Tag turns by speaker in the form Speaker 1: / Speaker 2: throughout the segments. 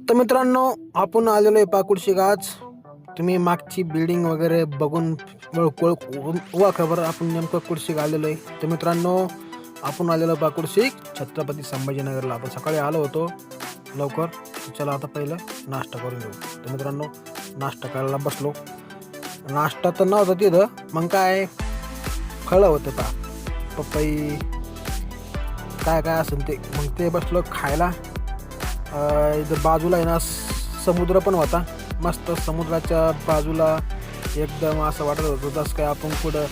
Speaker 1: तर मित्रांनो, आपण आलेलो आहे पाकुडशिक आज. तुम्ही मागची बिल्डिंग वगैरे बघून खबर आपण नेमकं कुडशिक आलेलो आहे. तर मित्रांनो, आपण आलेलो पाकुडशिक छत्रपती संभाजीनगरला. आपण सकाळी आलो होतो लवकर. चला आता पहिलं नाश्ता करून घेऊ. तर मित्रांनो, नाश्ता करायला बसलो. नाश्ता तर नव्हता तिथं, मग काय फळं होतं पा पपई काय काय असेल ते, मग ते बसलो खायला. इथं बाजूला आहे ना समुद्र पण होता. मस्त समुद्राच्या बाजूला एकदम असं वाटत होतं जसं काय आपण कुठं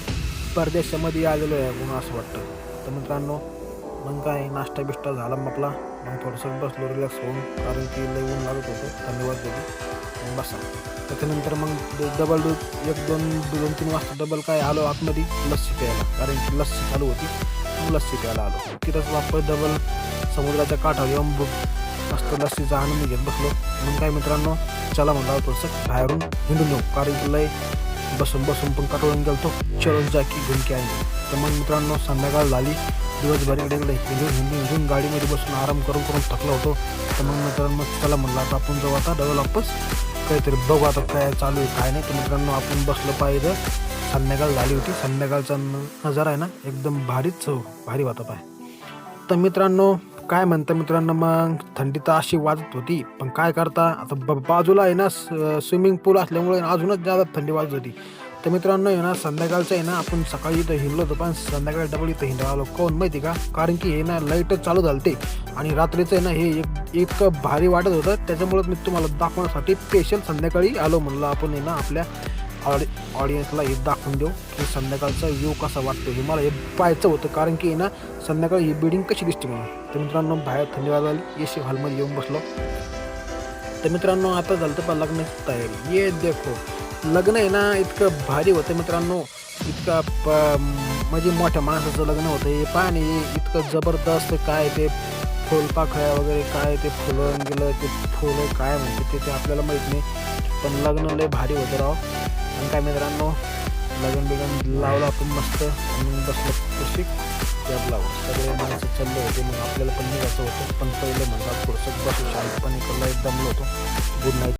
Speaker 1: परदेशामध्ये आलेलो आहे म्हणून असं वाटतं. तर मित्रांनो, मग काय नाश्ता बिष्टा झाला मग आपला. मग थोडंसं बसलो रिलॅक्स होऊन, कारण की लई ऊन लागत होतं, थंडी वाजत होती. मग बसा. त्याच्यानंतर मग डबल दूध 2-3 वाजता डबल काय आलो आतमध्ये लस्सी प्यायला, कारण की लस्सी चालू होती. मग लस्सी प्यायला आलो. तिथंच वापस डबल समुद्राच्या काठावर येऊन मस्त लस्सीचा आनंद घेत बसलो. मग काय मित्रांनो, चला म्हणलं थोडंसं बाहेरून हिंडून येऊ, कारण की लय बसून पण कटळून गेलतो. चलून जा की घेऊन की आहे. तर मग मित्रांनो, संध्याकाळ झाली. दिवसभर इकडे हिंडून गाडीमध्ये बसून आराम करून थकलो होतो. तर मग मित्रांनो, चला म्हणलं आता आपण जाऊ आता डबल वापस काहीतरी बघू आता काय चालू आहे काय नाही. तर मित्रांनो, आपण बसलो पाहिजे. संध्याकाळ झाली होती. संध्याकाळचा नजारा आहे ना एकदम भारी होता पाय. तर मित्रांनो, काय म्हणतं मित्रांनो, मग थंडी तर अशी वाजत होती, पण काय करता आता बाजूला आहे ना स्विमिंग पूल असल्यामुळे अजूनच जादा थंडी वाजत होती. तर मित्रांनो आहे ना, संध्याकाळचं आहे ना, आपण सकाळी इथं हिंडलो होतो, पण संध्याकाळी डबल इथं हिंडायला आलो. कोण माहिती का, कारण की हे ना लाईटच चालू झालते आणि रात्रीचं आहे ना हे इतकं भारी वाटत होतं. त्याच्यामुळेच मी तुम्हाला दाखवण्यासाठी स्पेशल संध्याकाळी आलो. म्हणलं आपण आहे ना आपल्या ऑडियन्सला हे दाखवून देऊ की संध्याकाळचा व्ह्यू कसा वाटतो. हे मला हे पाहायचं होतं, कारण की ना संध्याकाळी ही बिल्डिंग कशी दिसते म्हणून. तर मित्रांनो, बाहेर थंडी वाजली, एसी हॉलमध्ये येऊन बसलो. तर मित्रांनो, आता झालं तर लग्नाची तयारी. ये देखो, लग्न आहे ना इतकं भारी होतं मित्रांनो. इतकं म्हणजे मोठ्या माणसाचं लग्न होतं हे पाणी इतकं जबरदस्त. काय ते फुलपाखळ्या वगैरे, काय ते फुलं गेलं, ते फुलं काय म्हणते ते आपल्याला माहीत नाही, पण लग्न लय भारी होतं राव. आणि काय मित्रांनो, लग्न लावलं आपण मस्त आणि बसलं कुशीक टेबलावर. सगळे माणसं चालले होते. मग आपल्याला पण निघायचं होतं, पण पहिलं म्हणतात थोडंसं बसू शांतपणे, कला एकदम दमलो होतो. Good night.